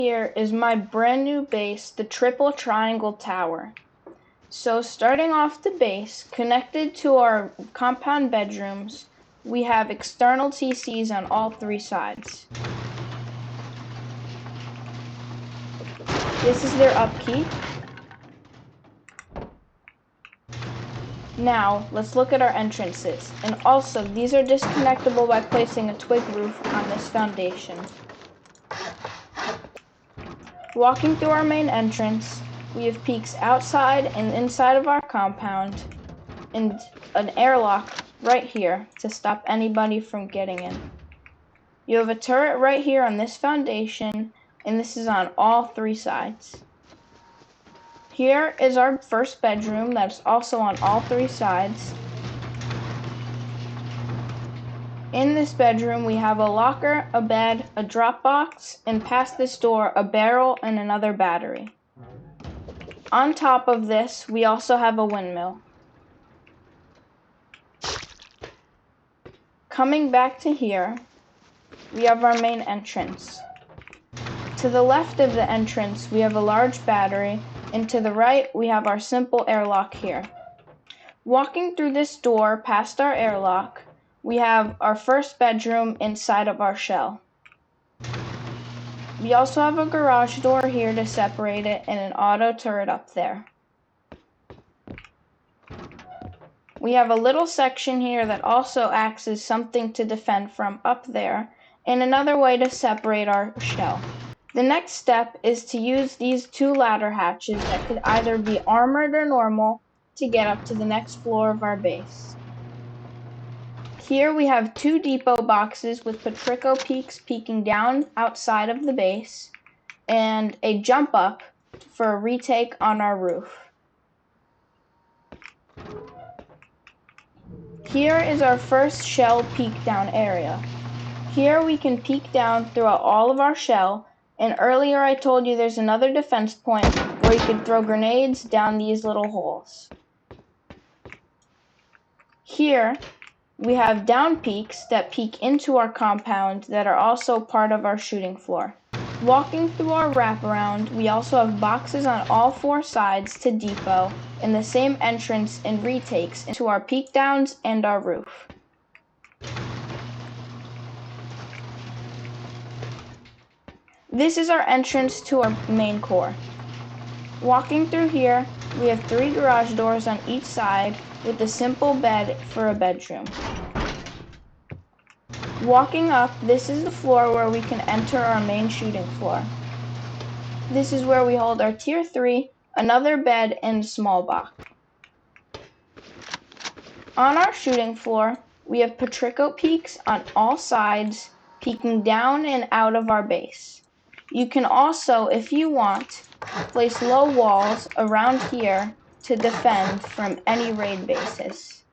Here is my brand new base, the Triple Triangle Tower. So starting off the base, connected to our compound bedrooms, we have external TCs on all three sides. This is their upkeep. Now, let's look at our entrances. And also, these are disconnectable by placing a twig roof on this foundation. Walking through our main entrance, we have peaks outside and inside of our compound, and an airlock right here to stop anybody from getting in. You have a turret right here on this foundation, and this is on all three sides. Here is our first bedroom that's also on all three sides. In this bedroom, we have a locker, a bed, a drop box, and past this door, a barrel and another battery. On top of this, we also have a windmill. Coming back to here, we have our main entrance. To the left of the entrance, we have a large battery, and to the right, we have our simple airlock here. Walking through this door past our airlock, we have our first bedroom inside of our shell. We also have a garage door here to separate it and an auto turret up there. We have a little section here that also acts as something to defend from up there, and another way to separate our shell. The next step is to use these two ladder hatches that could either be armored or normal to get up to the next floor of our base. Here we have two depot boxes with Petrico peaks peeking down outside of the base, and a jump up for a retake on our roof. Here is our first shell peek down area. Here we can peek down throughout all of our shell, and earlier I told you there's another defense point where you can throw grenades down these little holes. Here we have down peaks that peek into our compound that are also part of our shooting floor. Walking through our wraparound, we also have boxes on all four sides to depot in the same entrance and retakes into our peek downs and our roof. This is our entrance to our main core. Walking through here, we have three garage doors on each side with a simple bed for a bedroom. Walking up, this is the floor where we can enter our main shooting floor. This is where we hold our tier 3, another bed, and a small box. On our shooting floor, we have Petrico peaks on all sides, peeking down and out of our base. You can also, if you want, place low walls around here to defend from any raid bases.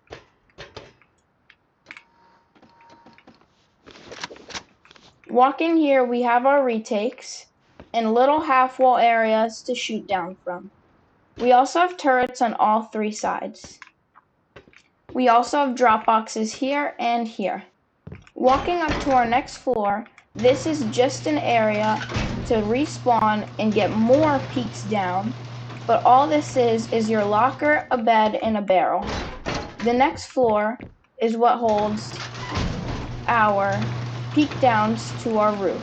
Walking here, we have our retakes and little half-wall areas to shoot down from. We also have turrets on all three sides. We also have drop boxes here and here. Walking up to our next floor, this is just an area to respawn and get more peeks down, but all this is your locker, a bed, and a barrel. The next floor is what holds our peek downs to our roof.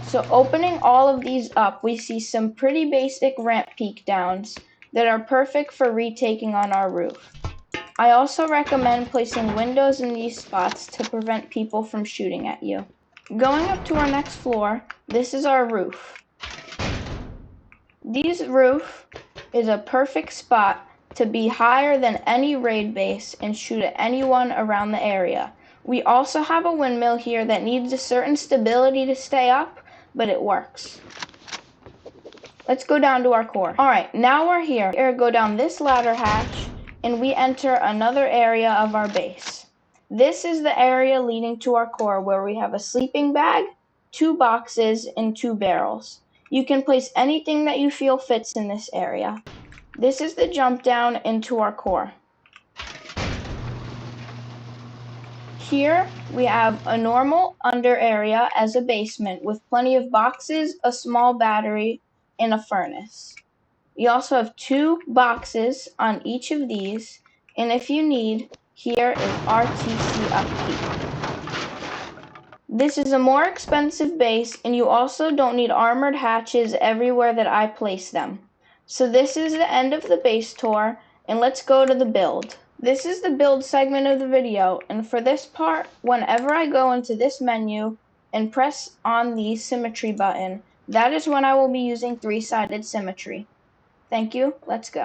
So opening all of these up, we see some pretty basic ramp peek downs that are perfect for retaking on our roof. I also recommend placing windows in these spots to prevent people from shooting at you. Going up to our next floor, this is our roof. This roof is a perfect spot to be higher than any raid base and shoot at anyone around the area. We also have a windmill here that needs a certain stability to stay up, but it works. Let's go down to our core. Alright, now we're here. We're going to go down this ladder hatch, and we enter another area of our base. This is the area leading to our core where we have a sleeping bag, 2 boxes, and 2 barrels. You can place anything that you feel fits in this area. This is the jump down into our core. Here we have a normal under area as a basement with plenty of boxes, a small battery, and a furnace. We also have 2 boxes on each of these, and if you need, here is RTC upkeep. This is a more expensive base, and you also don't need armored hatches everywhere that I place them. So this is the end of the base tour, and let's go to the build. This is the build segment of the video, and for this part, whenever I go into this menu and press on the symmetry button, that is when I will be using 3-sided symmetry. Thank you, let's go.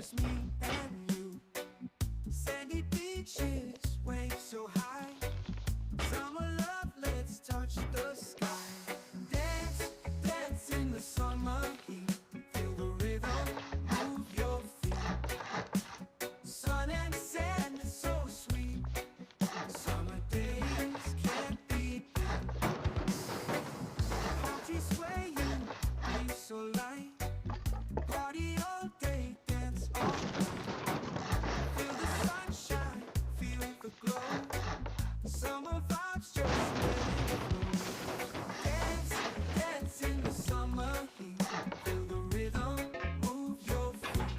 just me and you. Sandy beaches, waves so high. Summer love, let's touch the sky. Dance, dance in the summer heat. Feel the rhythm, move your feet. Sun and sand is so sweet. Summer days can't be beat. Party swaying, breeze so light. Party all day, dance all night. Feel the sunshine, feel the glow. Summer vibes, just let it flow. Dance, dance in the summer heat. Feel the rhythm, move your feet.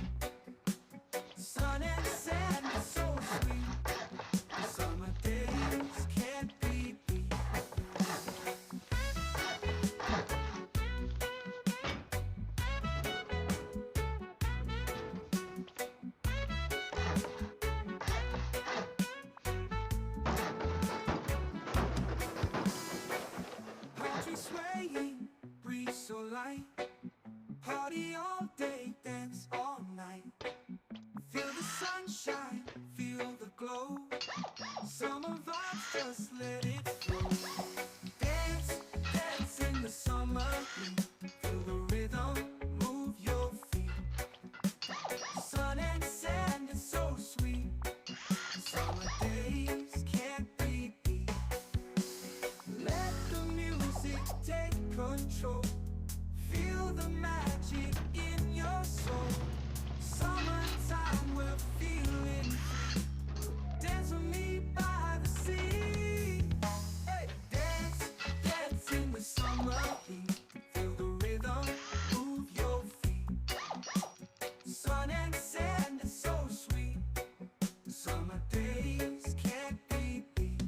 Sun and sand is so sweet. Summer days can't be beat. Country swaying, breeze so light. Party all day, dance all night. Feel the sunshine, feel the glow. Summer vibes, just let it flow. Dance, dance in the summer heat. Feel the rhythm, move your feet. Sun and sand is so sweet. Summer days can't be beat. Let the music take control. Feel the magic in your soul. Summertime, we're feeling free. Dance with me by the sea. Hey, dance, dance in the summer heat. Feel the rhythm, move your feet. Sun and sand is so sweet. Summer days can't be beat.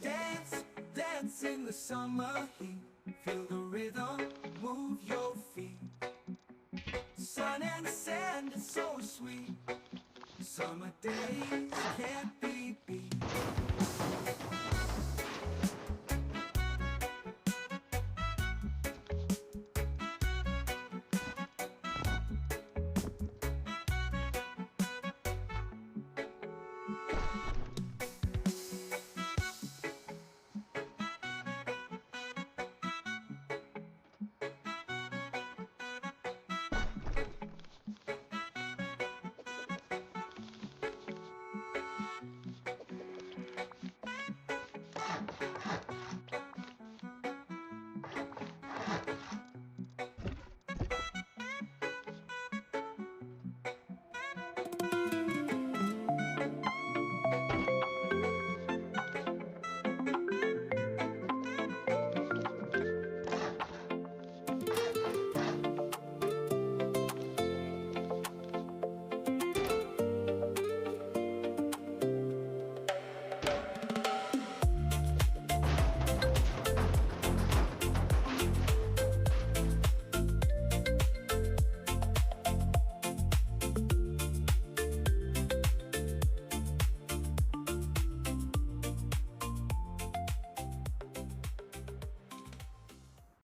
Dance, dance in the summer heat. Feel the rhythm, move your feet. Sun and sand is so sweet. Summer days can't be beat.